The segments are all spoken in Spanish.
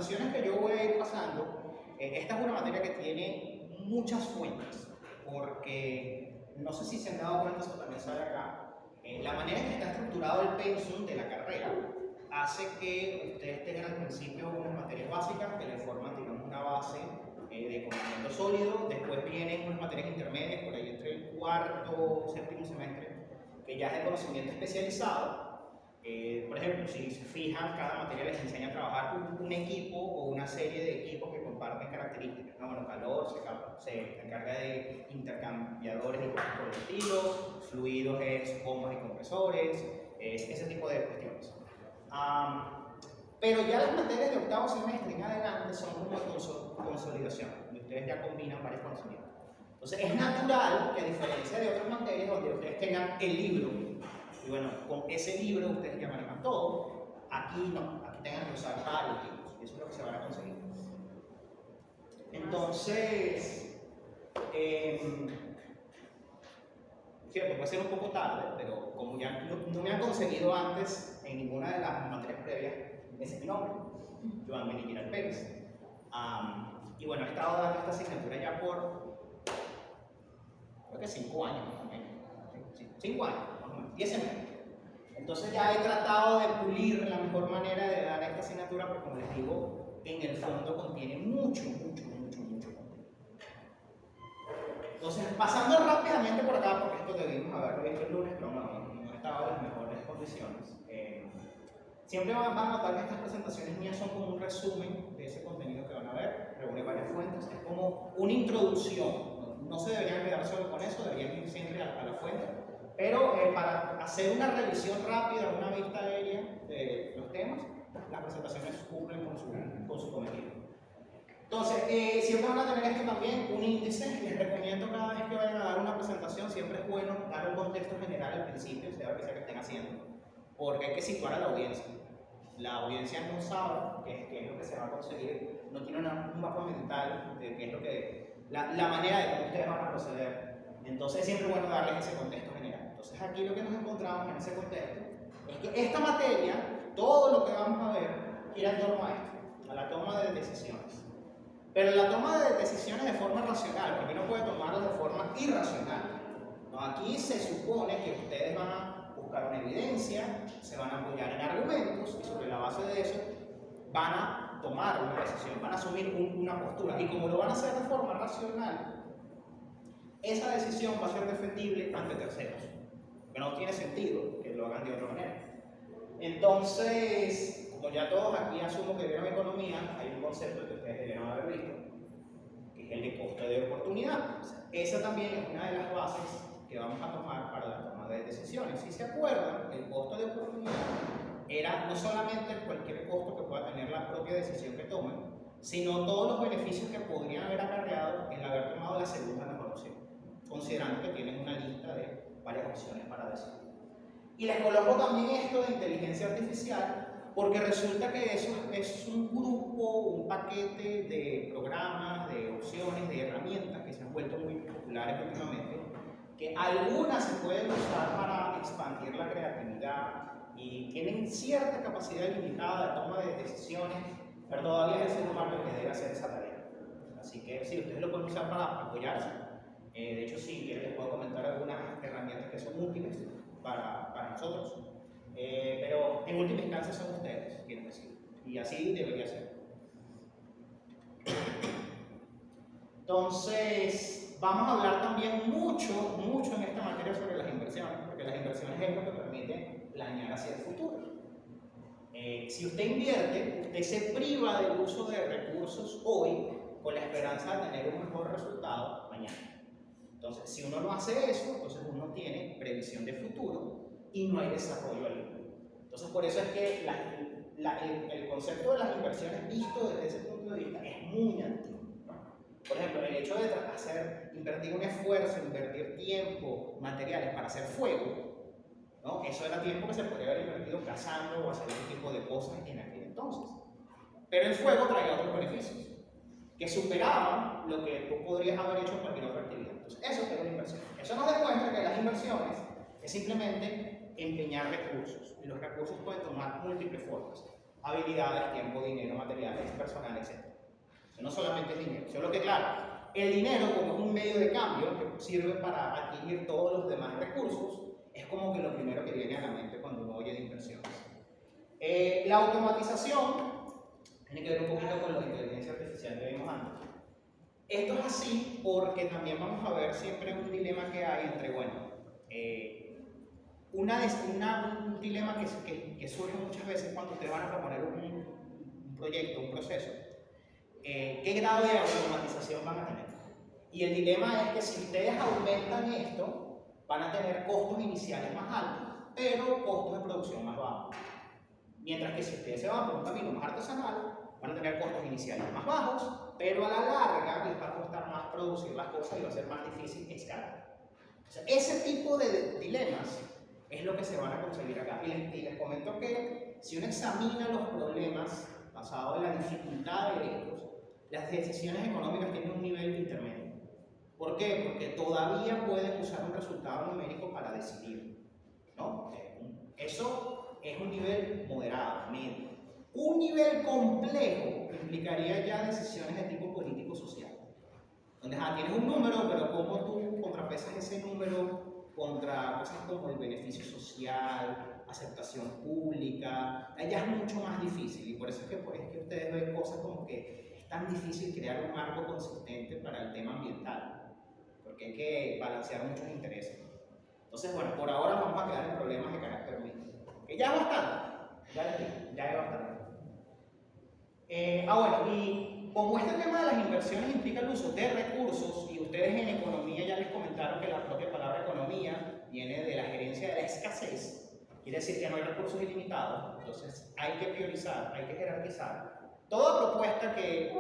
presentaciones que yo voy a ir pasando, esta es una materia que tiene muchas fuentes, porque no sé si se han dado cuenta, eso también sale acá, la manera en que está estructurado el pensum de la carrera hace que ustedes tengan al principio unas materias básicas que le forman, digamos, una base de conocimiento sólido. Después vienen unas materias intermedias, por ahí entre el cuarto, séptimo semestre, que ya es de conocimiento especializado. Por ejemplo, si se fijan, cada materia les enseña a trabajar un equipo o una serie de equipos que comparten características, ¿no? Bueno, calor se encarga de intercambiadores y cosas por el estilo, fluidos es bombas y compresores, ese tipo de cuestiones. Pero ya las materias de octavo semestre en adelante son como de consolidación, donde ustedes ya combinan varios conocimientos. Entonces es natural que, a diferencia de otras materias donde ustedes tengan el libro, y bueno, con ese libro ustedes ya manejan todo, aquí no, aquí tengan que usar varios libros, y eso es lo que se van a conseguir. Entonces, cierto, puede ser un poco tarde, pero como ya no me han conseguido antes en ninguna de las materias previas, ese es mi nombre, Joan Beniquiral Pérez. Y bueno, he estado dando esta asignatura ya por, creo que 5 años más o menos. 5 años, más o menos, 10 semestres. Entonces ya he tratado de pulir la mejor manera de dar esta asignatura, porque como les digo, en el fondo contiene mucho contenido. Entonces, pasando rápidamente por acá, porque esto debimos haberlo visto el lunes, pero no estaba en las mejores condiciones. Siempre van a notar que estas presentaciones mías son como un resumen de ese contenido que van a ver, reúne varias fuentes, es como una introducción. No se deberían quedar solo con eso, deberían ir siempre a la fuente. Pero para hacer una revisión rápida, una vista aérea de los temas, las presentaciones cumplen con su cometido. Entonces, siempre van a tener esto también, un índice. Les recomiendo cada vez que vayan a dar una presentación, siempre es bueno dar un contexto general al principio, sea lo que sea que estén haciendo, porque hay que situar a la audiencia. La audiencia no sabe qué es lo que se va a conseguir, no tiene un mapa mental de qué es lo que, la manera de cómo ustedes van a proceder. Entonces, es siempre bueno darles ese contexto general. Entonces, aquí lo que nos encontramos en ese contexto es que esta materia, todo lo que vamos a ver, gira en torno a esto, a la toma de decisiones. Pero la toma de decisiones de forma racional, porque no puede tomarlas de forma irracional. ¿No? Aquí se supone que ustedes van a buscar una evidencia, se van a apoyar en argumentos y sobre la base de eso van a tomar una decisión, van a asumir una postura. Y como lo van a hacer de forma racional, esa decisión va a ser defendible ante terceros. Pero no tiene sentido que lo hagan de otra manera. Entonces, como ya todos aquí asumo que vieron economía, hay un concepto que ustedes debieron haber visto, que es el de coste de oportunidad. Esa también es una de las bases que vamos a tomar para la toma de decisiones. Si se acuerdan, el costo de oportunidad era no solamente cualquier costo que pueda tener la propia decisión que tomen, sino todos los beneficios que podrían haber acarreado el haber tomado la segunda mejor opción, considerando que tienen una lista de varias opciones para decidir. Y les coloco también esto de inteligencia artificial, porque resulta que eso es un grupo, un paquete de programas, de opciones, de herramientas que se han vuelto muy populares últimamente, que algunas se pueden usar para expandir la creatividad y tienen cierta capacidad limitada de toma de decisiones, pero todavía es el ser humano el que debe hacer esa tarea. Así que sí, ustedes lo pueden usar para apoyarse. De hecho, si quieren les puedo comentar algunas herramientas que son útiles para nosotros. Pero en última instancia son ustedes quienes deciden. Y así debería ser. Entonces, vamos a hablar también mucho en esta materia sobre las inversiones, porque las inversiones es lo que permite planear hacia el futuro. Si usted invierte, usted se priva del uso de recursos hoy con la esperanza de tener un mejor resultado mañana. Entonces, si uno no hace eso, entonces uno tiene previsión de futuro y no hay desarrollo alguno. Entonces, por eso es que el concepto de las inversiones visto desde ese punto de vista es muy antiguo. Por ejemplo, el hecho de invertir un esfuerzo, invertir tiempo, materiales para hacer fuego, ¿no? Eso era tiempo que se podría haber invertido cazando o hacer ese tipo de cosas en aquel entonces. Pero el fuego traía otros beneficios que superaban lo que tú podrías haber hecho en cualquier otra actividad. Entonces, eso es una inversión. Eso nos demuestra que las inversiones es simplemente empeñar recursos. Y los recursos pueden tomar múltiples formas: habilidades, tiempo, dinero, materiales, personas. no solamente es dinero, solo que claro, el dinero como es un medio de cambio que sirve para adquirir todos los demás recursos, es como que lo primero que viene a la mente cuando uno oye de inversiones. La automatización tiene que ver un poquito con la inteligencia artificial que vimos antes. Esto es así porque también vamos a ver siempre un dilema que hay entre, bueno, un dilema que surge muchas veces cuando ustedes van a proponer un proyecto, un proceso. ¿Qué grado de automatización van a tener? Y el dilema es que si ustedes aumentan esto, van a tener costos iniciales más altos, pero costos de producción más bajos. Mientras que si ustedes se van por un camino más artesanal, van a tener costos iniciales más bajos, pero a la larga les va a costar más producir las cosas y va a ser más difícil escalar. O sea, ese tipo de dilemas es lo que se van a conseguir acá. Y les comento que si uno examina los problemas basados en la dificultad de estos, las decisiones económicas tienen un nivel intermedio. ¿Por qué? Porque todavía pueden usar un resultado numérico para decidir, ¿no? Eso es un nivel moderado, medio. Un nivel complejo implicaría ya decisiones de tipo político-social, donde tienes un número, pero cómo tú contrapesas ese número contra cosas como el beneficio social, aceptación pública, ya es mucho más difícil, y por eso es que ustedes ven cosas como que es tan difícil crear un marco consistente para el tema ambiental, porque hay que balancear muchos intereses. Entonces, bueno, por ahora vamos a quedar en problemas de carácter mínimo, que ya es bastante, ya es bastante. Bueno, y como este tema de las inversiones implica el uso de recursos, y ustedes en economía ya les comentaron que la propia palabra economía viene de la gerencia de la escasez, quiere decir que no hay recursos ilimitados, entonces hay que priorizar, hay que jerarquizar. Toda propuesta que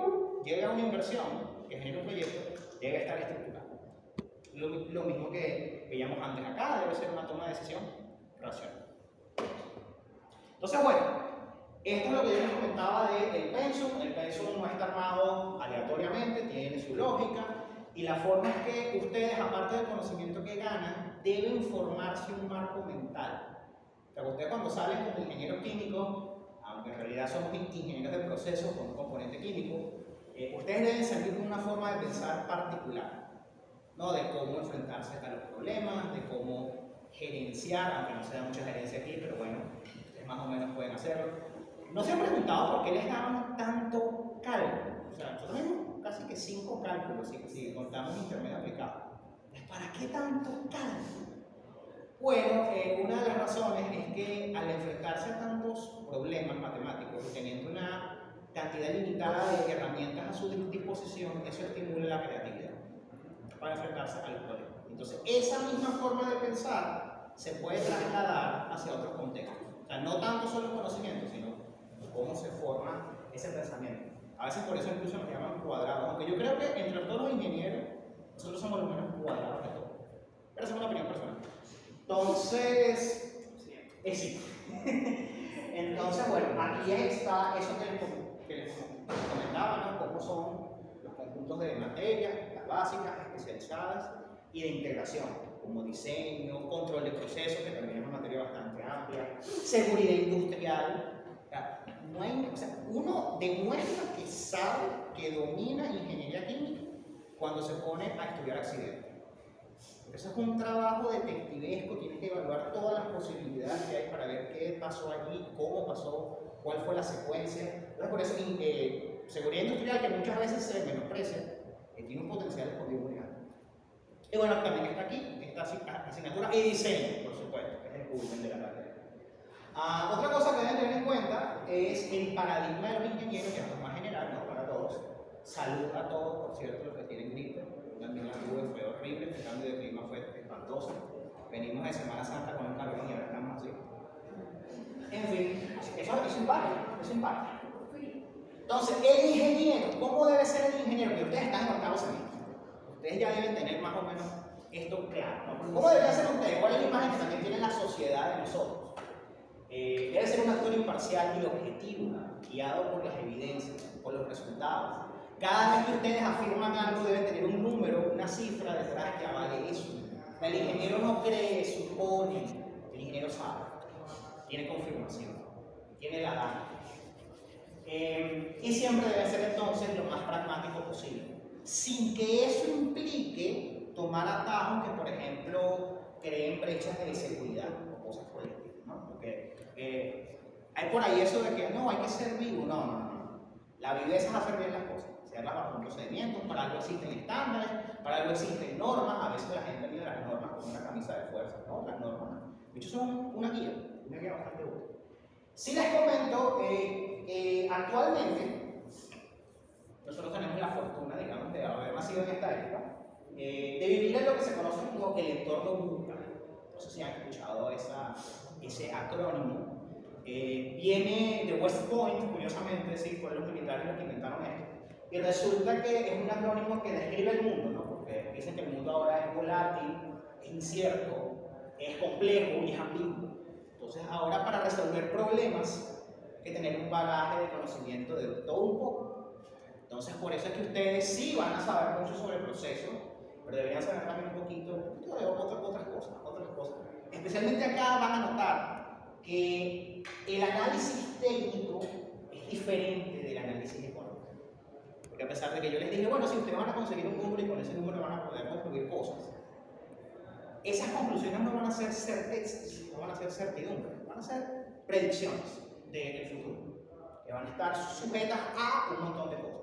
lleve a una inversión, que genere un proyecto, debe estar estructurada. Lo mismo que veíamos antes acá, debe ser una toma de decisión racional. Entonces, bueno, esto es lo que yo les comentaba del pensum. El pensum no está armado aleatoriamente, tiene su lógica, y la forma es que ustedes, aparte del conocimiento que ganan, deben formarse un marco mental. O sea, ustedes cuando salen como ingenieros químicos, aunque en realidad somos ingenieros de procesos con un componente químico, ustedes deben salir con una forma de pensar particular, ¿no? De cómo enfrentarse a los problemas, de cómo gerenciar, aunque no se da mucha gerencia aquí, pero bueno, ustedes más o menos pueden hacerlo. ¿No se han preguntado por qué les daban tanto cálculo? O sea, nosotros tenemos casi que 5 cálculos si contamos intermedio aplicado. ¿Para qué tanto cálculo? Bueno, una de las razones es que al enfrentarse a tantos problemas matemáticos, teniendo una cantidad limitada de herramientas a su disposición, eso estimula la creatividad para enfrentarse a los problemas. Entonces, esa misma forma de pensar se puede trasladar hacia otros contextos. O sea, no tanto solo el conocimiento, sino cómo se forma ese pensamiento. A veces por eso incluso nos llaman cuadrados, aunque yo creo que entre todos los ingenieros, nosotros somos los menos cuadrados de todos. Pero esa es una opinión personal. Entonces, sí. Entonces, bueno, aquí está eso que les comentaba, ¿no? Cómo son los conjuntos de materias, las básicas, especializadas y de integración, como diseño, control de procesos, que también es una materia bastante amplia, seguridad industrial. O sea, uno demuestra que sabe, que domina ingeniería química cuando se pone a estudiar accidentes. Eso es un trabajo detectivesco, tienes que evaluar todas las posibilidades que hay para ver qué pasó allí, cómo pasó, cuál fue la secuencia. Entonces, por eso, seguridad industrial, que muchas veces se menosprecia, tiene un potencial escondido muy grande. Y bueno, también está aquí, esta asignatura, y diseño, por supuesto, que es el culmen de la carrera. Otra cosa que deben tener en cuenta es el paradigma de los ingenieros, que es más general, ¿no? Para todos. Salud a todos, por cierto, los que tienen gripe. También la tuve, fue horrible, el cambio de clima fue espantoso. Venimos de Semana Santa con el calor y ahora estamos así. En fin, eso impacta. Entonces, el ingeniero, ¿cómo debe ser el ingeniero? Que ustedes están en octavo semestre. Ustedes ya deben tener más o menos esto claro, ¿no? ¿Cómo debería ser ustedes? ¿Cuál es la imagen que también tiene la sociedad de nosotros? Debe ser un actor imparcial y objetivo, guiado por las evidencias, por los resultados. Cada vez que ustedes afirman algo deben tener un número, una cifra detrás que avale eso. El ingeniero no cree, supone, el ingeniero sabe, tiene confirmación, tiene la data. Y siempre debe ser entonces entonces lo más pragmático posible, sin que eso implique tomar atajos que, por ejemplo, creen brechas de seguridad o cosas por el estilo, ¿no? Porque hay por ahí eso de que no, hay que ser vivo. No, no, no. La viveza es hacer bien las cosas, hacerlas bajo un procedimiento. Para algo existen estándares, para algo existen normas. A veces la gente mide las normas como una camisa de fuerza, ¿no? Las normas, de hecho, son una guía bastante útil. Si les comento, actualmente nosotros tenemos la fortuna, digamos, de haber nacido en esta época, de vivir en lo que se conoce como el entorno VUCA. No sé si han escuchado ese acrónimo. Viene de West Point, curiosamente, sí, fueron los militares los que inventaron esto. Y resulta que es un acrónimo que describe el mundo, ¿no? Porque dicen que el mundo ahora es volátil, es incierto, es complejo y es ambiguo. Entonces, ahora para resolver problemas hay que tener un bagaje de conocimiento de todo un poco. Entonces, por eso es que ustedes sí van a saber mucho sobre el proceso, pero deberían saber también un poquito de otras cosas. Especialmente acá van a notar que el análisis técnico es diferente del análisis económico. Porque a pesar de que yo les dije, bueno, si ustedes van a conseguir un número y con ese número van a poder construir cosas, esas conclusiones no van a ser certezas, no van a ser certidumbres, van a ser predicciones del futuro, que van a estar sujetas a un montón de cosas.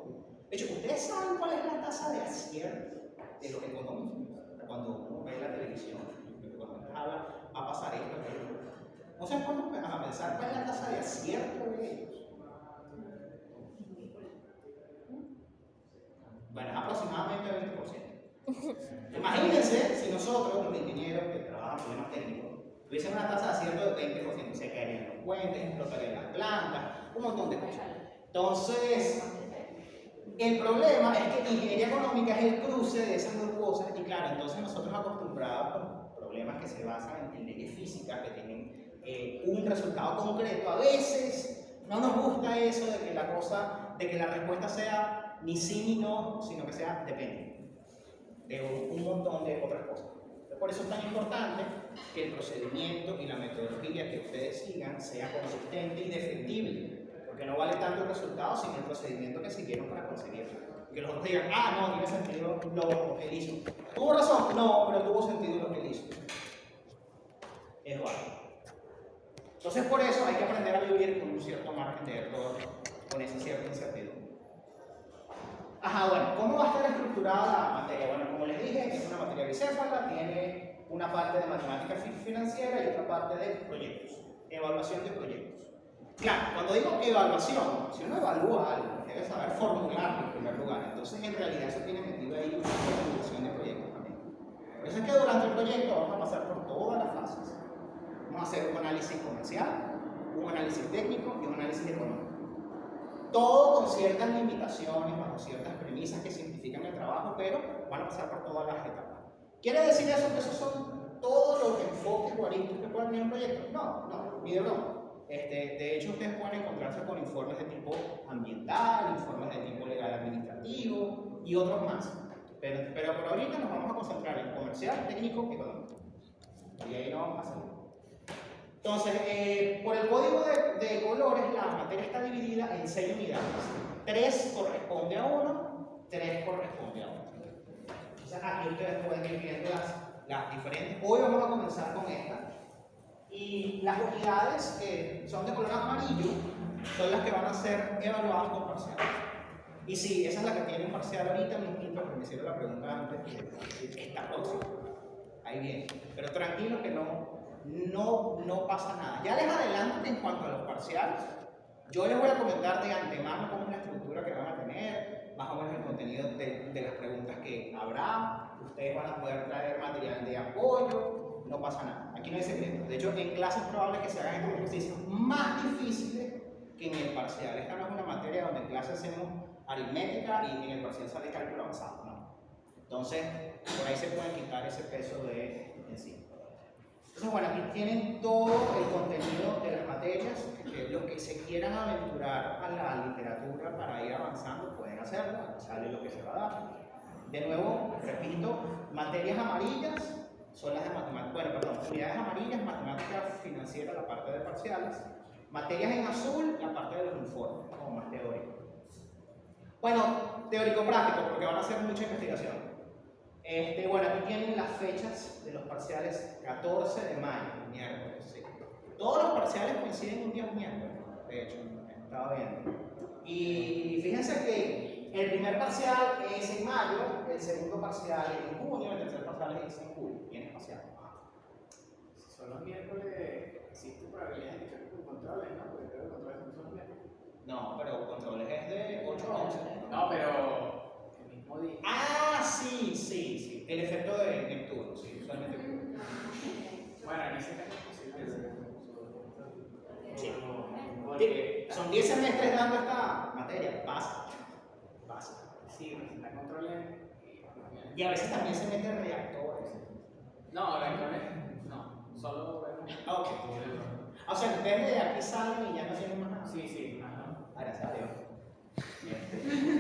De hecho, ¿ustedes saben cuál es la tasa de acierto de los economistas? Cuando uno ve la televisión, los economistas hablan, va a pasar esto, no se pueden a pensar cuál es la tasa de acierto de ellos. Bueno, es aproximadamente 20%. Imagínense si nosotros, los ingenieros que trabajan en problemas técnicos, tuviesen una tasa de acierto de 20%, se caerían los puentes, explotarían las plantas, un montón de cosas. Entonces, el problema es que ingeniería económica es el cruce de esas dos cosas, y claro, entonces nosotros acostumbrados con problemas que se basan en leyes físicas, que tienen un resultado concreto, a veces no nos gusta eso de que la respuesta sea ni sí ni no, sino que sea depende de un montón de otras cosas. Por eso es tan importante que el procedimiento y la metodología que ustedes sigan sea consistente y defendible, porque no vale tanto el resultado sino el procedimiento que siguieron para conseguirlo. Que los otros digan, ah, no, tiene sentido lo que él hizo. ¿Tuvo razón? No, pero tuvo sentido lo que él hizo. Es válido. Entonces, por eso hay que aprender a vivir con un cierto margen de error, con esa cierta incertidumbre. Ajá, bueno, ¿cómo va a estar estructurada la materia? Bueno, como les dije, es una materia bicéfala, tiene una parte de matemática financiera y otra parte de proyectos, evaluación de proyectos. Claro, cuando digo evaluación, si uno evalúa algo, debe saber formularlo en primer lugar. Entonces, en realidad, eso tiene metido ahí una evaluación de proyectos también. Por eso es que durante el proyecto vamos a pasar por todas las fases. Vamos a hacer un análisis comercial, un análisis técnico y un análisis económico. Todo con ciertas limitaciones, bajo ciertas premisas que simplifican el trabajo, pero van a pasar por todas las etapas. ¿Quiere decir eso que esos son todos los enfoques o aristas que pueden tener un proyecto? No, ni de broma. De hecho, ustedes pueden encontrarse con informes de tipo ambiental, informes de tipo legal administrativo y otros más. Pero por ahorita nos vamos a concentrar en comercial, técnico y económico. Y ahí no vamos a salir. Entonces, por el código de colores, la materia está dividida en 6 unidades. 3 corresponde a uno, 3 corresponde a otro. Entonces, aquí ustedes pueden ir viendo las diferentes. Hoy vamos a comenzar con esta. Y las unidades que son de color amarillo son las que van a ser evaluadas con parciales. Y sí, esa es la que tiene un parcial ahorita mismo, porque me hicieron la pregunta antes, que está próxima. Ahí viene. Pero tranquilo que no pasa nada. Ya les adelanto que en cuanto a los parciales, yo les voy a comentar de antemano cómo es la estructura que van a tener, más o menos el contenido de las preguntas que habrá. Ustedes van a poder traer material de apoyo, no pasa nada. Aquí no hay secreto. De hecho, en clases es probable que se hagan estos ejercicios más difíciles que en el parcial. Esta no es una materia donde en clase hacemos aritmética y en el parcial sale cálculo avanzado, ¿no? Entonces, por ahí se puede quitar ese peso de encima. Entonces, bueno, aquí tienen todo el contenido de las materias, que los que se quieran aventurar a la literatura para ir avanzando pueden hacerlo, sale lo que se va a dar. De nuevo, repito, materias amarillas son las de matemáticas, unidades amarillas, matemática financiera, la parte de parciales, materias en azul, la parte de los informes, como más teórico. Bueno, teórico-práctico, porque van a hacer mucha investigación. Bueno, aquí tienen las fechas de los parciales 14 de mayo, miércoles. Sí. Todos los parciales coinciden un día miércoles, de hecho, estaba viendo. Y fíjense que el primer parcial es en mayo, el segundo parcial es en junio, el tercer parcial es en julio, y en espacial. Si son los miércoles, existe probabilidad de que sean controles, ¿no? Porque creo que controles no son los miércoles. No, pero controles es de 8 a 11. No, pero el mismo día. Ah, sí. El efecto de Neptuno, sí, usualmente ocurre. Bueno, en ese caso es posible. Sí. Son 10 semestres dando esta materia, pasa. Sí, la controles. Y a veces también se meten reactores. No, reactores no. Solo. Ok. O sea, ustedes de aquí salen y ya no tienen más nada. Sí. Ajá. Gracias a Dios.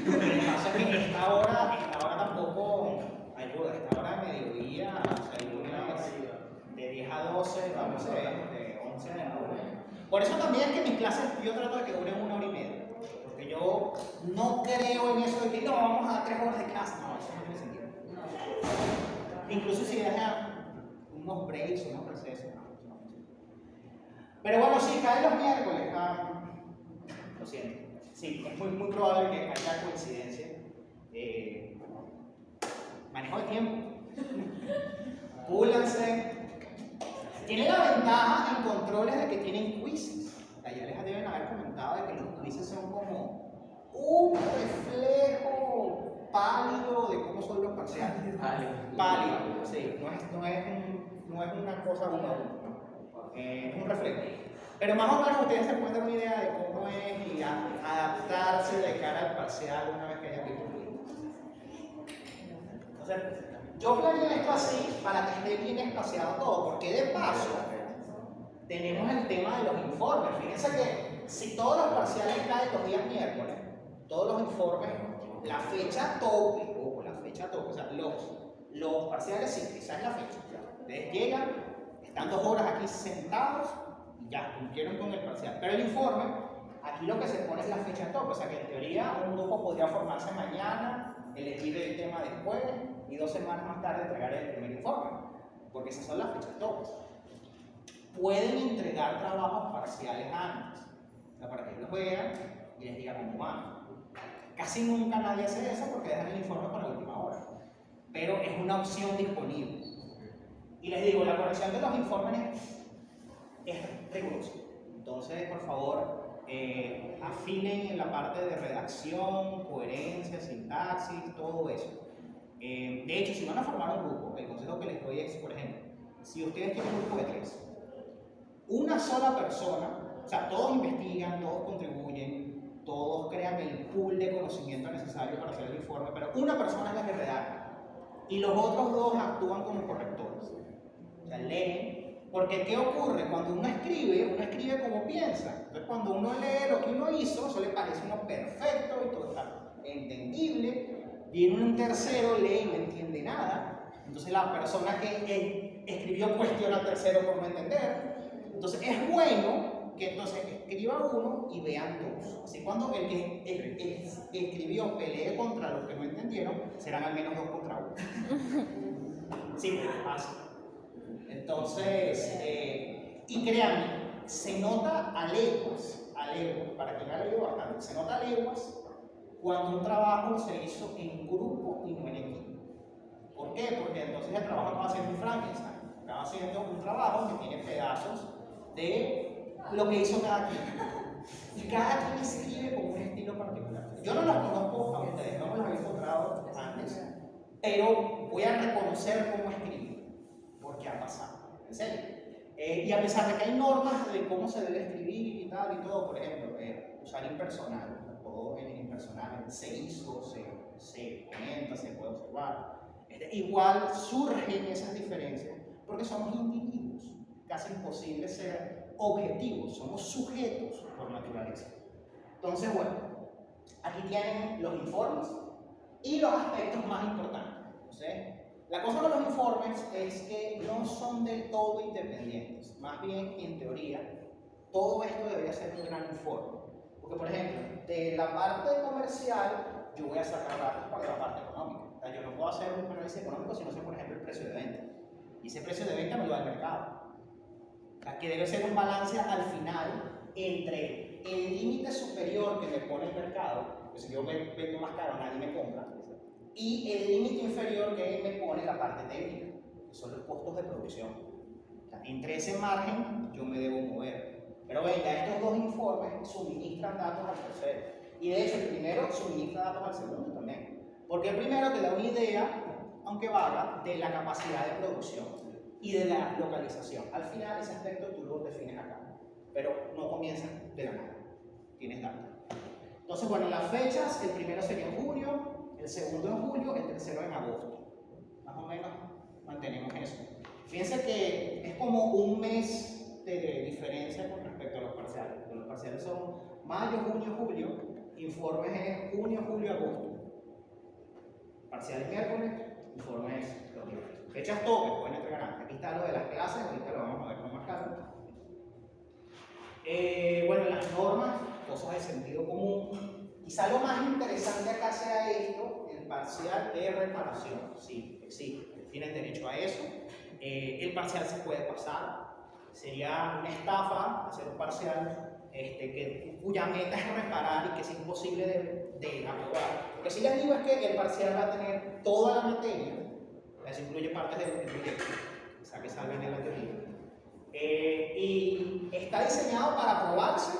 Lo que pasa es que esta hora tampoco ayuda. Esta hora de mediodía, o sea, hay lunes de 10 a 12, vamos a ver, de 11 a 9. Por eso también es que mis clases yo trato de que duren 1 hora y media. Porque yo no creo en eso de que no, vamos a dar 3 horas de clase. No, eso no tiene sentido. Incluso si dejan unos breaks, unos recesos. Pero bueno, sí, caen los miércoles. Lo siento. Sí, es muy probable que haya coincidencia. Manejo de tiempo. Púlanse. Tiene la ventaja en controles de que tienen quizzes. Ya les deben haber comentado de que los quizzes son como un reflejo pálido de cómo son los parciales. Pálido, sí. No es una cosa uno a uno. Es un reflejo. Pero más o menos ustedes se pueden dar una idea de cómo es y adaptarse de cara al parcial una vez que haya visto el libro. Entonces, yo planeé esto así para que esté bien espaciado todo, porque de paso tenemos el tema de los informes. Fíjense que si todos los parciales caen los días miércoles, todos los informes, la fecha tope, o sea, los parciales sí, esa es la fecha. Ustedes llegan, están 2 horas aquí sentados y ya cumplieron con el parcial. Pero el informe, aquí lo que se pone es la fecha tope, o sea que en teoría un grupo podría formarse mañana, elegir el tema después y 2 semanas más tarde entregar el primer informe, porque esas son las fechas tope. Pueden entregar trabajos parciales antes, o sea, para que ellos los vean y les diga cómo van. Casi nunca nadie hace eso porque dejan el informe para la última hora, pero es una opción disponible. Y les digo, la corrección de los informes es rigurosa. Entonces, por favor, afilen en la parte de redacción, coherencia, sintaxis, todo eso. De hecho, si van a formar un grupo, el consejo que les doy es, por ejemplo, si ustedes tienen un grupo de 3, una sola persona, o sea, todos investigan, todos contribuyen, todos crean el pool de conocimiento necesario para hacer el informe, pero una persona es la que redacta y los otros 2 actúan como correctores. O sea, leen, porque ¿qué ocurre? Cuando uno escribe como piensa. Entonces, cuando uno lee lo que uno hizo, eso le parece a uno perfecto y todo está entendible. Viene un tercero, lee y no entiende nada. Entonces, la persona que escribió cuestiona al tercero por no entender. Entonces, es bueno que entonces escriba uno y vean 2. Así cuando el que escribió pelee contra los que no entendieron, serán al menos 2 contra 1. Sí, así. Entonces, y créanme, se nota a leguas, para quien ha leído bastante, se nota a leguas cuando un trabajo se hizo en grupo y no en equipo. ¿Por qué? Porque entonces el trabajo acaba siendo un Frankenstein, acaba siendo un trabajo que tiene pedazos de lo que hizo cada quien. Y cada quien escribe con un estilo particular. Yo no los conozco a ustedes, no me los he encontrado antes, pero voy a reconocer cómo escriben, porque ha pasado, en serio. Y a pesar de que hay normas de cómo se debe escribir y tal y todo, por ejemplo, usar impersonal, todo en impersonal, se hizo, se comenta, se puede observar. Igual surgen esas diferencias porque somos individuos, casi imposible ser objetivos, somos sujetos por naturaleza. Entonces, bueno, aquí tienen los informes y los aspectos más importantes. Entonces, la cosa con los informes es que no son del todo independientes. Más bien, en teoría, todo esto debería ser un gran informe. Porque, por ejemplo, de la parte comercial, yo voy a sacar datos para la parte económica. O sea, yo no puedo hacer un análisis económico si no sé, por ejemplo, el precio de venta. Y ese precio de venta me lo da el mercado. O sea, que debe ser un balance al final entre el límite superior que me pone el mercado, que si yo vendo más caro nadie me compra, y el límite inferior que me pone la parte técnica, que son los costos de producción. O sea, entre ese margen yo me debo mover. Pero venga, estos dos informes suministran datos al tercero. Y de hecho, el primero suministra datos al segundo también. Porque el primero te da una idea, aunque vaga, de la capacidad de producción y de la localización. Al final, ese aspecto tú lo defines acá. Pero no comienza de la nada. Tienes datos. Entonces, bueno, las fechas, el primero sería en junio, el segundo en julio, el tercero en agosto. Más o menos mantenemos eso. Fíjense que es como un mes de diferencia con respecto a los parciales. Los parciales son mayo, junio, julio, informes es junio, julio, agosto. Parciales miércoles, informes los viernes. Fechas tope, pueden entregar antes. Aquí está lo de las clases, ahorita lo vamos a ver con más calma. Bueno, las normas, cosas de sentido común. Quizá lo más interesante acá sea esto, el parcial de reparación. Sí, existe, tienen derecho a eso. El parcial se puede pasar. Sería una estafa hacer un parcial cuya meta es reparar y que es imposible de aprobar. Lo que sí les digo es que el parcial va a tener toda la materia, eso incluye partes del proyecto, o sea que salgan en la teoría. Y está diseñado para aprobarse,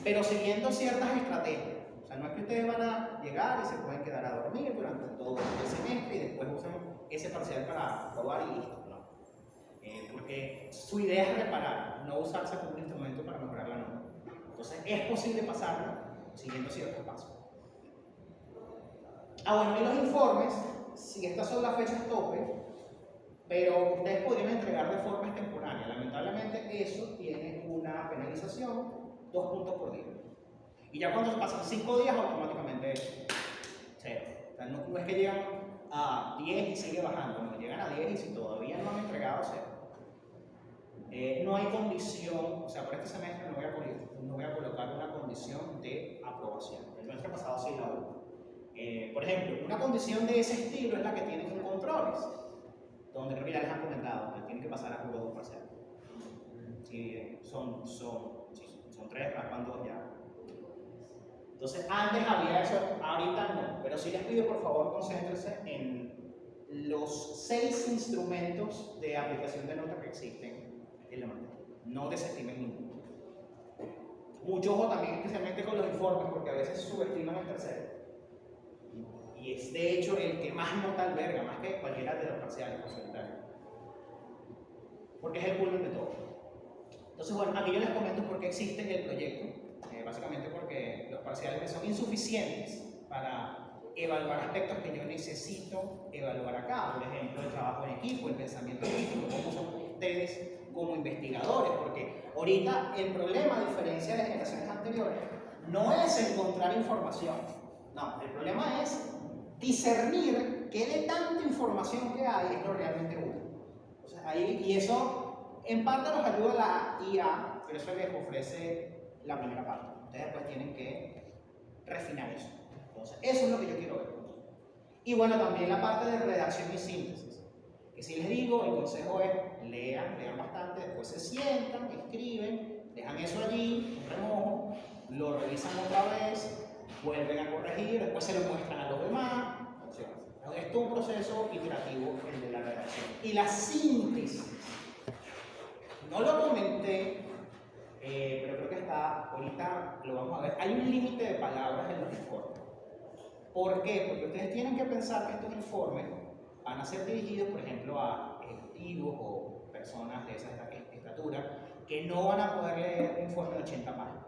pero siguiendo ciertas estrategias. O sea, no es que ustedes van a llegar y se pueden quedar a dormir durante todo el semestre y después usan ese parcial para aprobar y listo. No. Porque su idea es reparar, no usarse como un instrumento para mejorar la nota. Entonces, es posible pasarlo siguiendo ciertos pasos. Bueno, y los informes, si estas son las fechas tope, pero ustedes podrían entregar de forma extemporánea. Lamentablemente eso tiene una penalización, 2 puntos por día. Y ya cuando pasan 5 días, automáticamente es 0. O sea, no es que llegan a 10 y sigue bajando, no, llegan a 10 y si todavía no han entregado, 0. No hay condición, o sea, por este semestre no voy a colocar una condición de aprobación. El semestre pasado sí la hubo. Por ejemplo, una condición de ese estilo es la que tienen con controles, donde creo que ya les han comentado que tienen que pasar a puro 2 parciales. Sí, son 3, raspan 2 ya. Entonces, antes había eso, ahorita no, pero sí les pido por favor concéntrense en los 6 instrumentos de aplicación de nota que existen en la materia. No desestimen ninguno. Mucho ojo también, especialmente con los informes, porque a veces subestiman el tercero. Y es de hecho el que más nota alberga, más que cualquiera de los parciales porcentajes. Porque es el culmen de todo. Entonces, bueno, aquí yo les comento por qué existe el proyecto. Básicamente porque los parciales son insuficientes para evaluar aspectos que yo necesito evaluar acá. Por ejemplo, el trabajo en equipo, el pensamiento crítico, cómo son ustedes como investigadores. Porque ahorita el problema, a diferencia de generaciones anteriores, no es encontrar información. No, el problema es discernir qué de tanta información que hay es lo realmente útil. O sea, y eso en parte nos ayuda la IA, pero eso les ofrece la primera parte. Ustedes después tienen que refinar eso. Entonces, eso es lo que yo quiero ver. Y bueno, también la parte de redacción y síntesis. Que si les digo, el consejo es lean bastante, después se sientan, escriben, dejan eso allí, un remojo, lo revisan otra vez, vuelven a corregir, después se lo muestran a los demás. O sea, es todo un proceso iterativo el de la redacción. Y la síntesis. No lo comenté, pero creo que está, ahorita lo vamos a ver. Hay un límite de palabras en los informes. ¿Por qué? Porque ustedes tienen que pensar que estos informes van a ser dirigidos, por ejemplo, a ejecutivos o personas de esa estatura que no van a poder leer un informe de 80 páginas.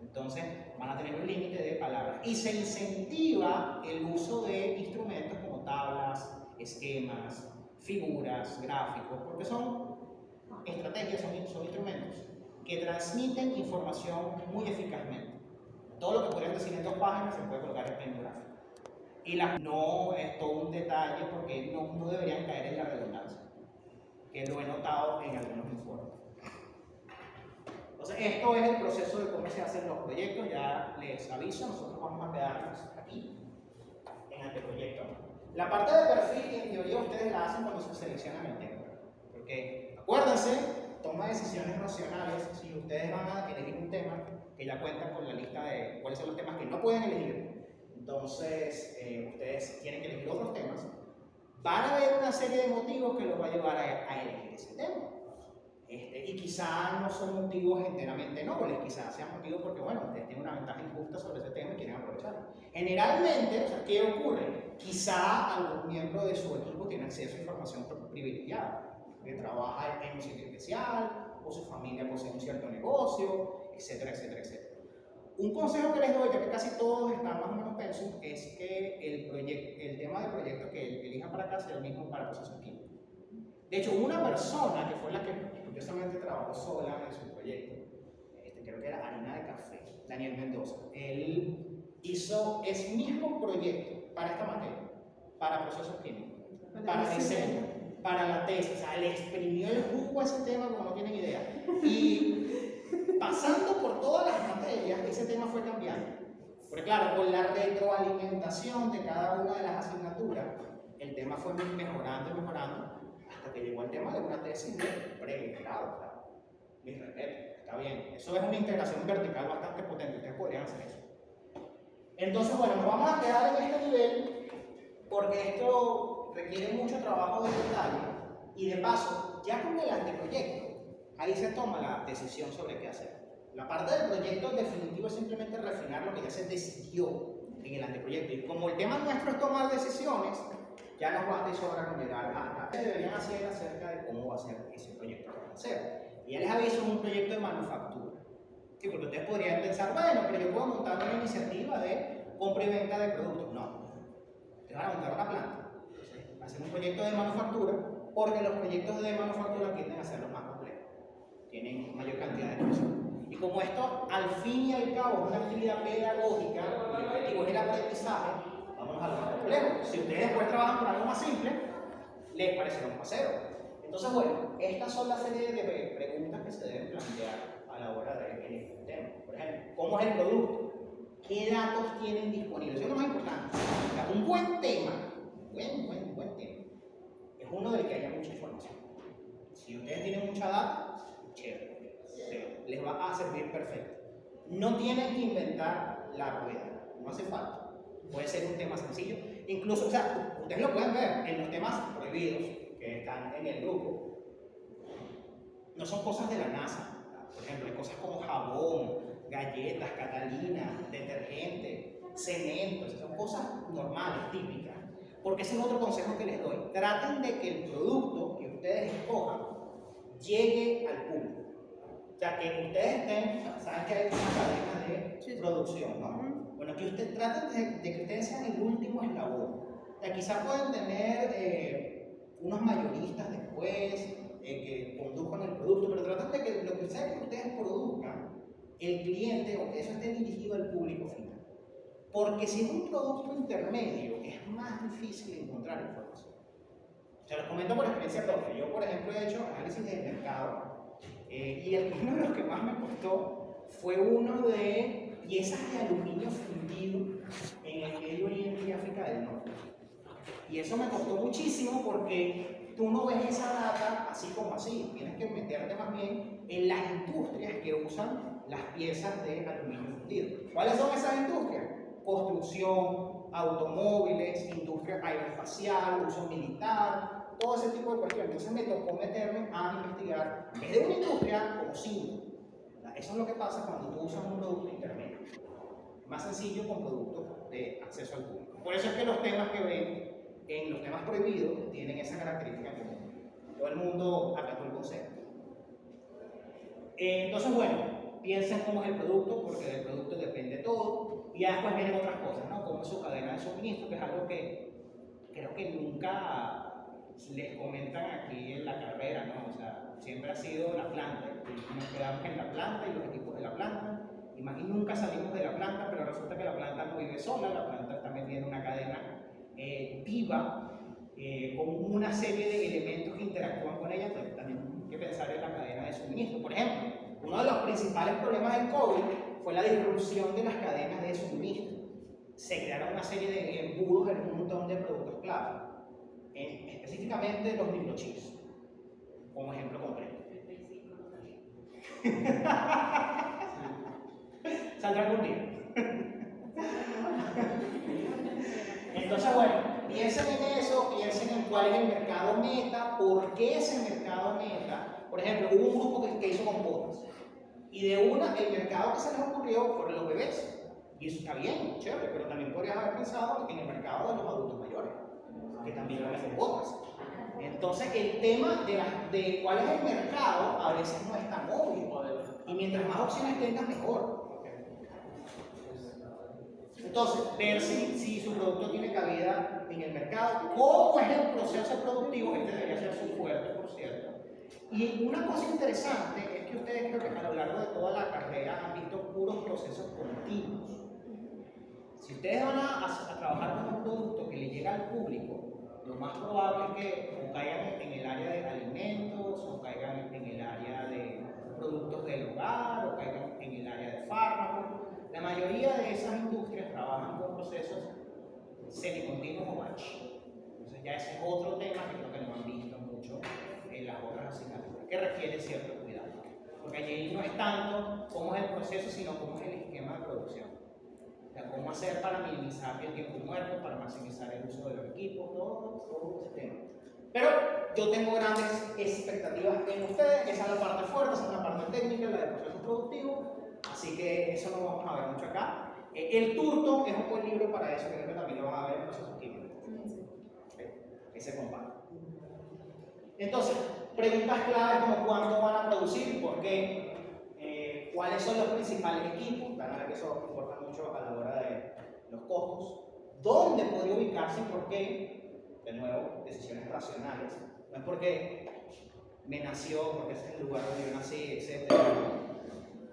Entonces, van a tener un límite de palabras. Y se incentiva el uso de instrumentos como tablas, esquemas, figuras, gráficos, porque son estrategias, son instrumentos que transmiten información muy eficazmente. Todo lo que podrían decir en 2 páginas se puede colocar en un gráfico. Y no es todo un detalle porque no deberían caer en la redundancia, que lo he notado en algunos informes. Entonces, esto es el proceso de cómo se hacen los proyectos. Ya les aviso, nosotros vamos a quedarnos aquí en anteproyecto. La parte de perfil, en teoría, ustedes la hacen cuando se seleccionan el tema. Porque, acuérdense, toma decisiones racionales. Si ustedes van a elegir un tema, que ya cuentan con la lista de cuáles son los temas que no pueden elegir, entonces ustedes tienen que elegir otros temas. Van a haber una serie de motivos que los va a llevar a elegir ese tema. Y quizá no son motivos enteramente nobles, quizás sean motivos porque, bueno, ustedes tienen una ventaja injusta sobre ese tema y quieren aprovecharlo. Generalmente, o sea, ¿qué ocurre? Quizá algún miembro de su equipo tiene acceso a información privilegiada, que trabaja en un sitio especial, o su familia posee un cierto negocio, etcétera, etcétera, etcétera. Un consejo que les doy, ya que casi todos están más o menos pensos, es que el tema del proyecto que elijan para acá sea el mismo para procesos químicos. De hecho, una persona que fue la que curiosamente trabajó sola en su proyecto, creo que era harina de café, Daniel Mendoza, él hizo ese mismo proyecto para esta materia, para procesos químicos, para diseño, para la tesis, o sea, le exprimió el jugo a ese tema como no tienen idea. Y pasando por todas las materias, ese tema fue cambiando. Porque claro, con la retroalimentación de cada una de las asignaturas, el tema fue mejorando y mejorando, hasta que llegó al tema de una tesis de pregrado. Mi respeto, está bien. Eso es una integración vertical bastante potente, ustedes podrían hacer eso. Entonces, bueno, nos vamos a quedar en este nivel porque esto requiere mucho trabajo de detalle y de paso, ya con el anteproyecto, ahí se toma la decisión sobre qué hacer. La parte del proyecto definitivo es simplemente refinar lo que ya se decidió en el anteproyecto. Y como el tema nuestro es tomar decisiones, ya nos basta y sobra con llegar a qué deberían hacer acerca de cómo va a ser ese proyecto que van a hacer. Y ya les aviso, un proyecto de manufactura. Sí, porque ustedes podrían pensar, bueno, pero yo puedo montar una iniciativa de compra y venta de productos. No, ustedes van a montar una planta. Entonces, va a ser un proyecto de manufactura, porque los proyectos de manufactura tienden a ser los más complejos. Tienen mayor cantidad de cosas. Y como esto, al fin y al cabo, es una actividad pedagógica, el objetivo es el aprendizaje, vamos a lo más complejo. Si ustedes después trabajan con algo más simple, les parecerá un paseo. Entonces, bueno, estas son la serie de preguntas que se deben plantear a la hora de elegir un tema. Por ejemplo, ¿cómo es el producto? ¿Qué datos tienen disponibles? Eso es lo más importante. O sea, un buen tema, buen tema, es uno del que haya mucha información. Si ustedes tienen mucha data, chévere, les va a servir perfecto. No tienen que inventar la rueda, no hace falta. Puede ser un tema sencillo. Incluso, o sea, ustedes lo pueden ver en los temas prohibidos que están en el grupo. No son cosas de la NASA. Por ejemplo, hay cosas como jabón, galletas, catalina, detergente, cemento. Son cosas normales, típicas. Porque ese es otro consejo que les doy. Traten de que el producto que ustedes escojan llegue al público. O sea, que ustedes estén, saben que hay una cadena de producción, ¿no? Bueno, que ustedes traten de que ustedes sean el último eslabón. O sea, quizás pueden tener unos mayoristas después que conduzcan el producto, pero traten de que lo que sea que ustedes produzcan, el cliente o que eso esté dirigido al público final. Porque si es un producto intermedio, es más difícil encontrar información. Se los comento por experiencia propia. Yo, por ejemplo, he hecho análisis de mercado y uno de los que más me costó fue uno de piezas de aluminio fundido en el Medio Oriente y África del Norte. Y eso me costó muchísimo porque tú no ves esa data así como así. Tienes que meterte más bien en las industrias que usan las piezas de aluminio fundido. ¿Cuáles son esas industrias? Construcción, automóviles, industria aeroespacial, uso militar, todo ese tipo de cuestiones. Entonces me tocó meterme a investigar desde una industria como 5. Eso es lo que pasa cuando tú usas un producto intermedio. Más sencillo con productos de acceso al público. Por eso es que los temas que ven en los temas prohibidos tienen esa característica común. Todo el mundo acató el concepto. Entonces, bueno, piensen cómo es el producto, porque del producto depende todo. Y ya después vienen otras cosas, ¿no? Como es su cadena de suministro, que es algo que creo que nunca les comentan aquí en la carrera, ¿no? O sea, siempre ha sido la planta. Y nos quedamos en la planta y los equipos de la planta. Y nunca salimos de la planta, pero resulta que la planta no vive sola, la planta está metida en una cadena viva, con una serie de elementos que interactúan con ella, pero también hay que pensar en la cadena de suministro. Por ejemplo, uno de los principales problemas del COVID fue la disrupción de las cadenas de suministro. Se crearon una serie de embudos en un montón de productos clave, específicamente los microchips, como ejemplo concreto. Saldrá algún día. Entonces, bueno, piensen en eso, piensen en cuál es el mercado meta, por qué es el mercado meta. Por ejemplo, hubo un grupo que hizo compotas y de una, el mercado que se les ocurrió fueron los bebés. Y eso está bien, chévere, pero también podrías haber pensado en el mercado de los adultos mayores, que también van a hacer compotas. Entonces, el tema de cuál es el mercado a veces no es tan obvio. Y mientras más opciones tengas, mejor. Entonces, ver si su producto tiene cabida en el mercado, cómo es el proceso productivo, este debería ser su fuerte, por cierto. Y una cosa interesante es que ustedes creo que a lo largo de toda la carrera han visto puros procesos continuos. Si ustedes van a trabajar con un producto que le llega al público, lo más probable es que o caigan en el área de alimentos, o caigan en el área de productos del hogar, o caigan en el área de fármacos. La mayoría de esas industrias trabajan con procesos semicontinuos o batch. Entonces ya ese es otro tema que creo que no han visto mucho en las otras asignaturas, que requiere cierto cuidado. Porque allí no es tanto cómo es el proceso, sino cómo es el esquema de producción. O sea, cómo hacer para minimizar el tiempo muerto, para maximizar el uso de los equipos, todo ese tema. Pero yo tengo grandes expectativas en ustedes, esa es la parte fuerte, esa es la parte técnica, la del proceso productivo. Así que eso no vamos a ver mucho acá. El Turton es un buen libro para eso, creo que también lo van a ver en procesos químicos. Ese comparte. Entonces, preguntas claves como cuándo van a producir, por qué, cuáles son los principales equipos, van a ver que eso importa mucho a la hora de los costos, dónde podría ubicarse y por qué, de nuevo, decisiones racionales. No es porque me nació, porque ese es el lugar donde yo nací, etc.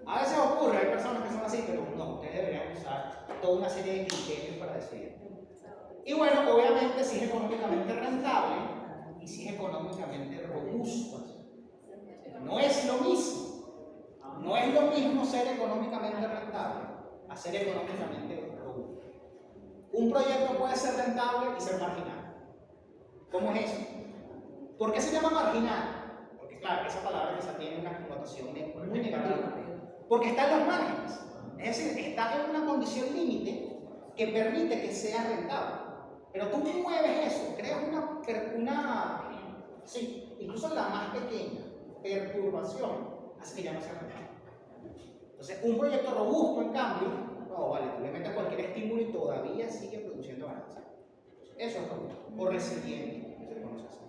A veces ocurre, hay personas que son así, pero no, ustedes deberían usar toda una serie de criterios para decidir. Y bueno, obviamente si es económicamente rentable y si es económicamente robusto. No es lo mismo. No es lo mismo ser económicamente rentable a ser económicamente robusto. Un proyecto puede ser rentable y ser marginal. ¿Cómo es eso? ¿Por qué se llama marginal? Porque claro, esa palabra quizá tiene una connotación muy negativa. Porque está en los márgenes, es decir, está en una condición límite que permite que sea rentable. Pero tú mueves eso, creas sí, incluso la más pequeña perturbación hace que ya no sea rentable. Entonces, un proyecto robusto, en cambio, no, vale, tú le metes cualquier estímulo y todavía sigue produciendo ganancias. Eso es robusto, o resiliente, se le conoce así.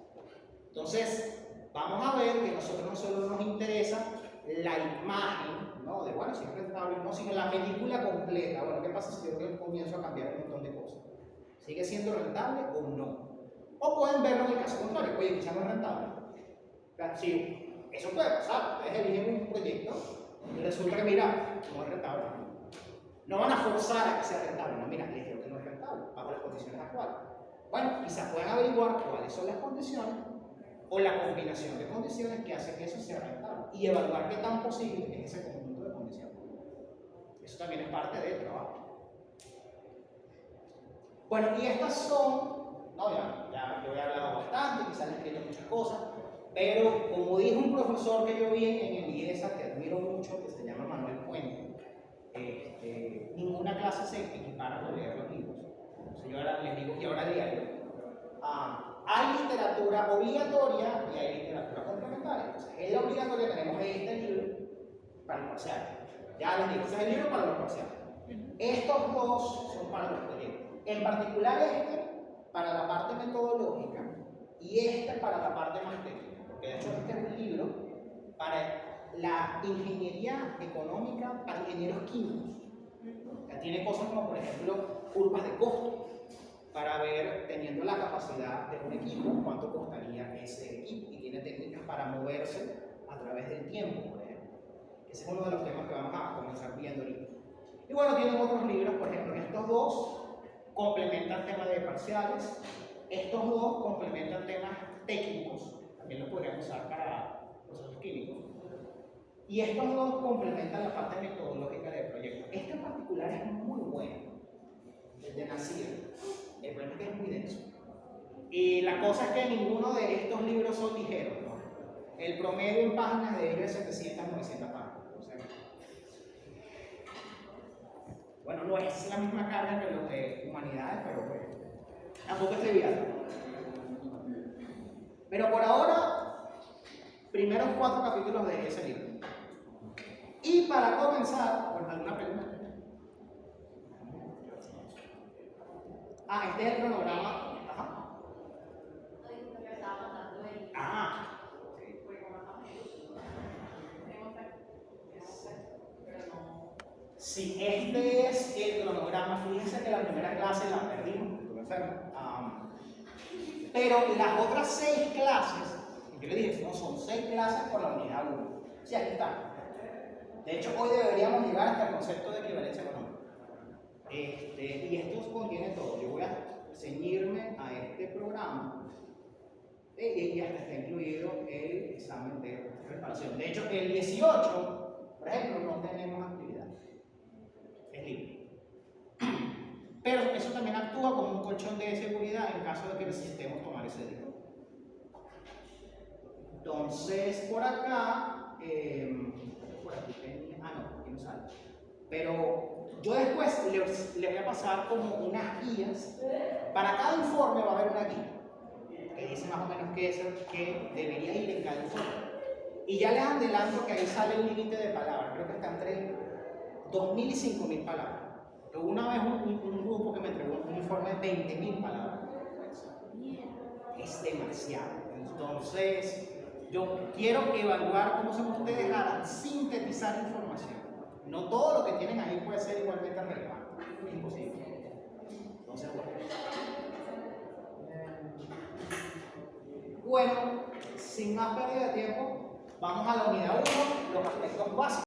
Entonces, vamos a ver que a nosotros no solo nos interesa la imagen, ¿no? De bueno, si es rentable o no, sino la película completa. Bueno, ¿qué pasa si yo comienzo a cambiar un montón de cosas? ¿Sigue siendo rentable o no? O pueden verlo en el caso contrario, oye, quizá no es rentable. O sea, sí, eso puede pasar. Ustedes eligen un proyecto y resulta que, mira, no es rentable. No van a forzar a que sea rentable, no, mira, les digo que no es rentable, bajo las condiciones actuales. Bueno, quizás puedan averiguar cuáles son las condiciones o la combinación de condiciones que hace que eso sea rentable y evaluar qué tan posible es ese conjunto de condiciones. Eso también es parte del trabajo. Bueno, y estas son, no, ya yo he hablado bastante, quizás les he escrito muchas cosas, pero como dijo un profesor que yo vi en el IESA, que admiro mucho, que se llama Manuel Puente, ninguna clase se equipara con leer los libros. Entonces yo ahora les digo, y ahora diario, hay literatura obligatoria y hay literatura complementaria. Entonces, en la obligatoria tenemos este libro para el parcial. Ya les digo, este es el libro para los parciales. Estos dos son para los proyectos. En particular para la parte metodológica y para la parte más técnica. Porque de hecho este es un libro para la ingeniería económica para ingenieros químicos. O sea, tiene cosas como, por ejemplo, curvas de costo, para ver, teniendo la capacidad de un equipo, cuánto costaría ese equipo. Y tiene técnicas para moverse a través del tiempo, por ejemplo. Ese es uno de los temas que vamos a comenzar viendo ahorita. Y bueno, tienen otros libros, por ejemplo, estos dos complementan temas de parciales, estos dos complementan temas técnicos, también los podríamos usar para procesos químicos. Y estos dos complementan la parte metodológica del proyecto. Este en particular es muy bueno, el de Nasir. El problema es que es muy denso. Y la cosa es que ninguno de estos libros son ligeros, ¿no? El promedio en páginas de ellos es 700, 900 páginas. O sea, bueno, no es la misma carga que los de humanidades, pero pues, tampoco es trivial. Pero por ahora, primeros 4 capítulos de ese libro. Y para comenzar, ¿por alguna pregunta? Este es el cronograma. Ajá. Sí, este es el cronograma. Fíjense que la primera clase la perdimos, pero las otras 6 clases, yo le dije, no, son 6 clases por la unidad 1. Sí, aquí está. De hecho, hoy deberíamos llegar hasta el concepto de equivalencia económica. Y esto contiene todo. Yo voy a ceñirme a este programa y hasta está incluido el examen de preparación. De hecho, el 18, por ejemplo, no tenemos actividad. Es libre. Pero eso también actúa como un colchón de seguridad en caso de que necesitemos tomar ese día. Entonces, por acá, por aquí tenía, no, aquí no sale. Pero yo después les voy a pasar como unas guías. Para cada informe va a haber una guía que dice más o menos qué es lo que debería ir en cada informe. Y ya les adelanto que ahí sale un límite de palabras, creo que está entre 2.000 y 5.000 palabras. Una vez un grupo que me entregó un informe de 20.000 palabras. Es demasiado. Entonces, yo quiero evaluar cómo son ustedes a sintetizar información. No todo lo que tienen ahí puede ser igualmente relevante. Es imposible. Entonces, bueno, sin más pérdida de tiempo, vamos a la unidad 1, los aspectos básicos.